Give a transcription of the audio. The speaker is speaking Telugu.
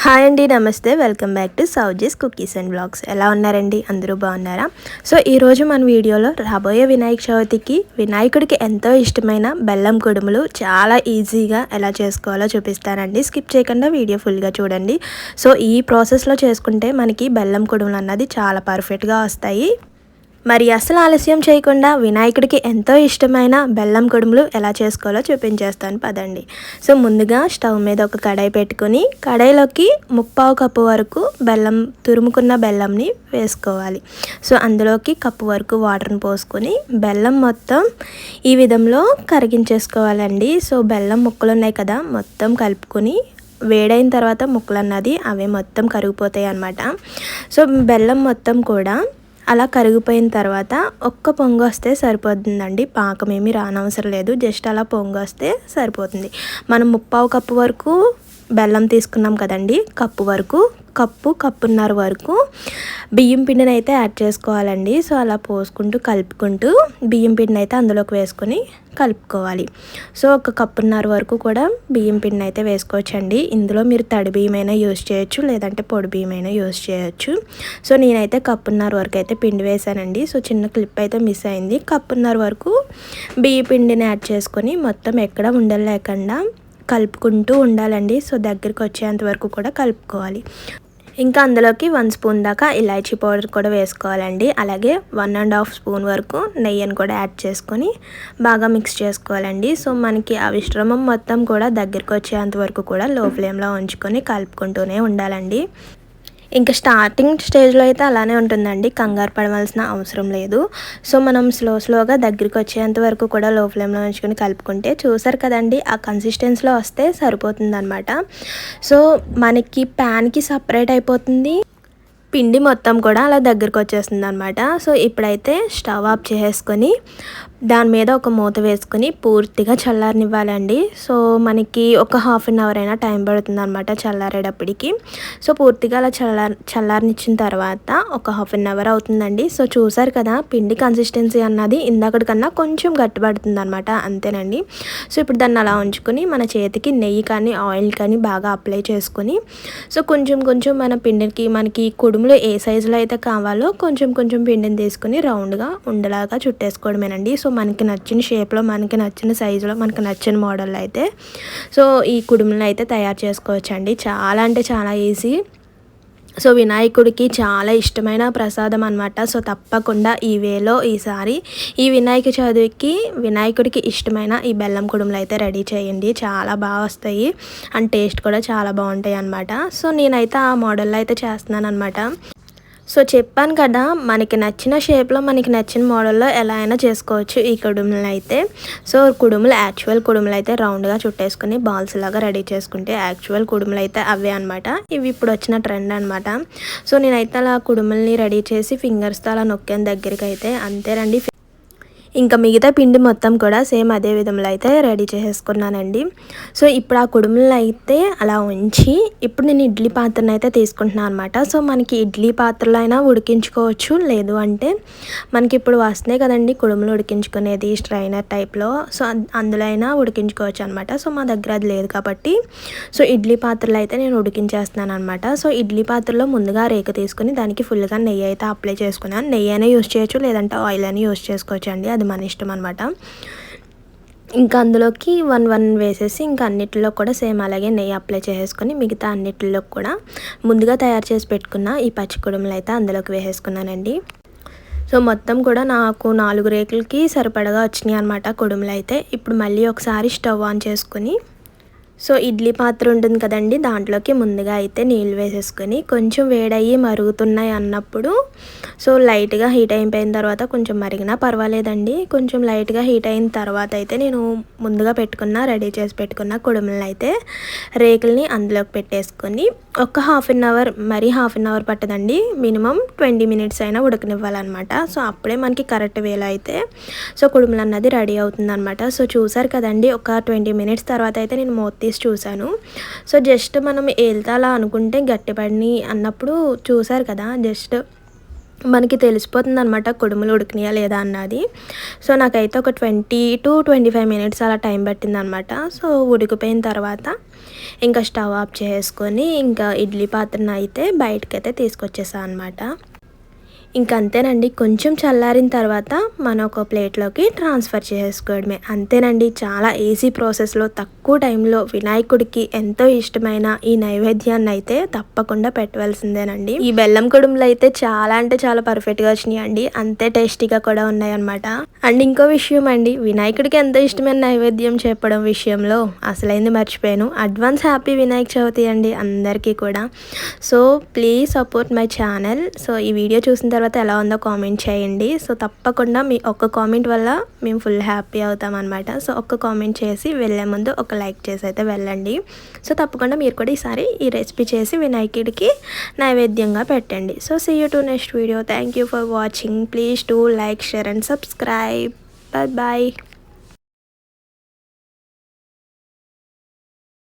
హాయ్ అండి, నమస్తే. Welcome back to Souji's cookies and blogs. ఎలా ఉన్నారండి? అందరూ బాగున్నారా? సో ఈరోజు మన వీడియోలో రాబోయే వినాయక చవితికి వినాయకుడికి ఎంతో ఇష్టమైన బెల్లం కుడుములు చాలా ఈజీగా ఎలా చేసుకోవాలో చూపిస్తానండి. స్కిప్ చేయకుండా వీడియో ఫుల్గా చూడండి. సో ఈ ప్రాసెస్లో చేసుకుంటే మనకి బెల్లం కుడుములు అన్నది చాలా పర్ఫెక్ట్గా వస్తాయి. మరి అసలు ఆలస్యం చేయకుండా వినాయకుడికి ఎంతో ఇష్టమైన బెల్లం కుడుములు ఎలా చేసుకోవాలో చూపించేస్తాను పదండి. సో ముందుగా స్టవ్ మీద ఒక కడాయి పెట్టుకొని కడాయిలోకి 3/4 కప్పు వరకు తురుముకున్న బెల్లంని వేసుకోవాలి. సో అందులోకి కప్పు వరకు వాటర్ని పోసుకొని బెల్లం మొత్తం ఈ విధంలో కరిగించేసుకోవాలండి. సో బెల్లం ముక్కలు ఉన్నాయి కదా, మొత్తం కలుపుకొని వేడైన తర్వాత ముక్కలు అన్నది అవే మొత్తం కరిగిపోతాయి అన్నమాట. సో బెల్లం మొత్తం కూడా అలా కరిగిపోయిన తర్వాత ఒక్క పొంగు వస్తే సరిపోతుందండి. పాకం ఏమీ రానవసరం లేదు, జస్ట్ అలా పొంగు వస్తే సరిపోతుంది. మనం 3/4 కప్పు వరకు బెల్లం తీసుకున్నాం కదండి, కప్పున్నర వరకు బియ్యం పిండిని అయితే యాడ్ చేసుకోవాలండి. సో అలా పోసుకుంటూ కలుపుకుంటూ బియ్యం పిండిని అయితే అందులోకి వేసుకొని కలుపుకోవాలి. సో ఒక కప్పున్నర వరకు కూడా బియ్యం పిండిని అయితే వేసుకోవచ్చండి. ఇందులో మీరు తడి బియ్యమైనా యూజ్ చేయొచ్చు, లేదంటే పొడి బియ్యమైనా యూజ్ చేయొచ్చు. సో నేనైతే కప్పున్నర వరకు అయితే పిండి వేసానండి. సో చిన్న క్లిప్ అయితే మిస్ అయింది. కప్పున్నర వరకు బియ్య పిండిని యాడ్ చేసుకొని మొత్తం ఎక్కడ ఉండలు లేకుండా కలుపుకుంటూ ఉండాలండి. సో దగ్గరికి వచ్చేంత వరకు కూడా కలుపుకోవాలి. ఇంకా అందులోకి 1 స్పూన్ దాకా ఇలాచీ పౌడర్ కూడా వేసుకోవాలండి. అలాగే 1.5 స్పూన్ వరకు నెయ్యిని కూడా యాడ్ చేసుకొని బాగా మిక్స్ చేసుకోవాలండి. సో మనకి ఆ మిశ్రమం మొత్తం కూడా దగ్గరికి వచ్చేంత వరకు కూడా లో ఫ్లేమ్లో ఉంచుకొని కలుపుకుంటూనే ఉండాలండి. ఇంకా స్టార్టింగ్ స్టేజ్లో అయితే అలానే ఉంటుందండి, కంగారు పడవలసిన అవసరం లేదు. సో మనం స్లోగా దగ్గరికి వచ్చేంత వరకు కూడా లో ఫ్లేమ్లో ఉంచుకొని కలుపుకుంటే చూసారు కదండి, ఆ కన్సిస్టెన్సీలో వస్తే సరిపోతుంది అనమాట. సో మనకి ప్యాన్కి సపరేట్ అయిపోతుంది, పిండి మొత్తం కూడా అలా దగ్గరికి వచ్చేస్తుంది అనమాట. సో ఇప్పుడైతే స్టవ్ ఆఫ్ చేసుకొని దాని మీద ఒక మూత వేసుకొని పూర్తిగా చల్లారనివ్వాలండి. సో మనకి ఒక హాఫ్ అన్ అవర్ అయినా టైం పడుతుంది అనమాట చల్లారేటప్పటికి. సో పూర్తిగా అలా చల్లారనిచ్చిన తర్వాత ఒక హాఫ్ అన్ అవర్ అవుతుందండి. సో చూసారు కదా, పిండి కన్సిస్టెన్సీ అన్నది ఇందాకటికన్నా కొంచెం గట్టిపడుతుంది అనమాట, అంతేనండి. సో ఇప్పుడు దాన్ని అలా ఉంచుకొని మన చేతికి నెయ్యి కానీ ఆయిల్ కానీ బాగా అప్లై చేసుకొని సో కొంచెం మన పిండికి మనకి కుడుములు ఏ సైజులో అయితే కావాలో కొంచెం పిండిని తీసుకొని రౌండ్గా ఉండలాగా చుట్టేసుకోవడమేనండి. సో మనకి నచ్చిన షేప్లో, మనకి నచ్చిన సైజులో, మనకి నచ్చిన మోడల్లో అయితే సో ఈ కుడుములను అయితే తయారు చేసుకోవచ్చండి. చాలా అంటే చాలా ఈజీ. సో వినాయకుడికి చాలా ఇష్టమైన ప్రసాదం అనమాట. సో తప్పకుండా ఈ వేలో ఈసారి ఈ వినాయక చవితికి వినాయకుడికి ఇష్టమైన ఈ బెల్లం కుడుములు అయితే రెడీ చేయండి. చాలా బాగా వస్తాయి అండ్ టేస్ట్ కూడా చాలా బాగుంటాయి అన్నమాట. సో నేనైతే ఆ మోడల్లో అయితే చేస్తున్నాను అనమాట. సో చెప్పాను కదా, మనకి నచ్చిన షేప్లో, మనకి నచ్చిన మోడల్లో ఎలా అయినా చేసుకోవచ్చు ఈ కుడుములు అయితే. సో యాక్చువల్ కుడుములు అయితే రౌండ్గా చుట్టేసుకుని బాల్స్ లాగా రెడీ చేసుకుంటే యాక్చువల్ కుడుములు అయితే అవే అనమాట. ఇవి ఇప్పుడు వచ్చిన ట్రెండ్ అనమాట. సో నేనైతే అలా కుడుముల్ని రెడీ చేసి ఫింగర్స్తో అలా నొక్కాను దగ్గరికి అయితే, అంతేనండి. ఇంకా మిగతా పిండి మొత్తం కూడా సేమ్ అదే విధంలో అయితే రెడీ చేసేసుకున్నానండి. సో ఇప్పుడు ఆ కుడుములను అయితే అలా ఉంచి ఇప్పుడు నేను ఇడ్లీ పాత్రను అయితే తీసుకుంటున్నాను అనమాట. సో మనకి ఇడ్లీ పాత్రలో అయినా ఉడికించుకోవచ్చు, లేదు అంటే మనకి ఇప్పుడు వస్తున్నాయి కదండి కుడుములు ఉడికించుకునేది స్ట్రైనర్ టైప్లో, సో అందులో అయినా ఉడికించుకోవచ్చు అనమాట. సో మా దగ్గర అది లేదు కాబట్టి సో ఇడ్లీ పాత్రలో అయితే నేను ఉడికించేస్తున్నాను అనమాట. సో ఇడ్లీ పాత్రలో ముందుగా రేక తీసుకుని దానికి ఫుల్గా నెయ్యి అయితే అప్లై చేసుకున్నాను. నెయ్యి అయినా యూస్ చేయొచ్చు, లేదంటే ఆయిల్ అయినా యూస్ చేసుకోవచ్చు అండి, అది మన ఇష్టం అనమాట. ఇంకా అందులోకి 1 వేసేసి ఇంకా అన్నిటిలో కూడా సేమ్ అలాగే నెయ్యి అప్లై చేసుకొని మిగతా అన్నిటిలో కూడా ముందుగా తయారు చేసి పెట్టుకున్న ఈ పచ్చి కుడుములు అయితే అందులోకి వేసేసుకున్నానండి. సో మొత్తం కూడా నాకు 4 రేకులకి సరిపడగా వచ్చినాయి అనమాట కుడుములు అయితే. ఇప్పుడు మళ్ళీ ఒకసారి స్టవ్ ఆన్ చేసుకొని సో ఇడ్లీ పాత్ర ఉంటుంది కదండి, దాంట్లోకి ముందుగా అయితే నీళ్ళు వేసేసుకొని కొంచెం వేడయ్యి మరుగుతున్నాయి అన్నప్పుడు సో లైట్గా హీట్ అయిపోయిన తర్వాత కొంచెం మరిగినా పర్వాలేదండి, కొంచెం లైట్గా హీట్ అయిన తర్వాత అయితే నేను ముందుగా రెడీ చేసి పెట్టుకున్న కుడుములను అయితే రేకుల్ని అందులోకి పెట్టేసుకొని ఒక హాఫ్ అన్ అవర్ పట్టదండి, మినిమం 20 మినిట్స్ అయినా ఉడకనివ్వాలన్నమాట. సో అప్పుడే మనకి కరెక్ట్ వేలో అయితే సో కుడుములు అన్నది రెడీ అవుతుంది అనమాట. సో చూసారు కదండి, ఒక 20 మినిట్స్ తర్వాత అయితే నేను మూత చూసాను. సో జస్ట్ మనం ఏల్తాలా అనుకుంటే గట్టిపడిని అన్నప్పుడు చూసారు కదా, జస్ట్ మనకి తెలిసిపోతుంది అనమాట కుడుములు ఉడికినాయా లేదా అన్నది. సో నాకైతే ఒక 20 to 25 మినిట్స్ అలా టైం పట్టింది అనమాట. సో ఉడికిపోయిన తర్వాత ఇంకా స్టవ్ ఆఫ్ చేసుకొని ఇంకా ఇడ్లీ పాత్రను అయితే బయటకైతే తీసుకొచ్చేసాను అనమాట. ఇంక అంతేనండి, కొంచెం చల్లారిన తర్వాత మనం ఒక ప్లేట్లోకి ట్రాన్స్ఫర్ చేసుకోవడమే. అంతేనండి, చాలా ఈజీ ప్రాసెస్లో తక్కువ టైంలో వినాయకుడికి ఎంతో ఇష్టమైన ఈ నైవేద్యాన్ని అయితే తప్పకుండా పెట్టవలసిందేనండి. ఈ బెల్లం కుడుములు అయితే చాలా అంటే చాలా పర్ఫెక్ట్గా వచ్చినాయి అండి, అంతే టేస్టీగా కూడా ఉన్నాయన్నమాట. అండ్ ఇంకో విషయం అండి, వినాయకుడికి ఎంతో ఇష్టమైన నైవేద్యం చెప్పడం విషయంలో అసలైంది మర్చిపోయాను. అడ్వాన్స్ హ్యాపీ వినాయక చవితి అండి అందరికీ కూడా. So please support my channel. So ఈ వీడియో చూసిన తర్వాత ఎలా ఉందో కామెంట్ చేయండి. సో తప్పకుండా మీ ఒక్క కామెంట్ వల్ల మేము ఫుల్ హ్యాపీ అవుతాం అనమాట. సో ఒక్క కామెంట్ చేసి వెళ్ళే ముందు ఒక లైక్ చేసి అయితే వెళ్ళండి. సో తప్పకుండా మీరు కూడా ఈసారి ఈ రెసిపీ చేసి వినాయకుడికి నైవేద్యంగా పెట్టండి. So see you to next video. Thank you for watching. Please do like, share and subscribe. Bye bye.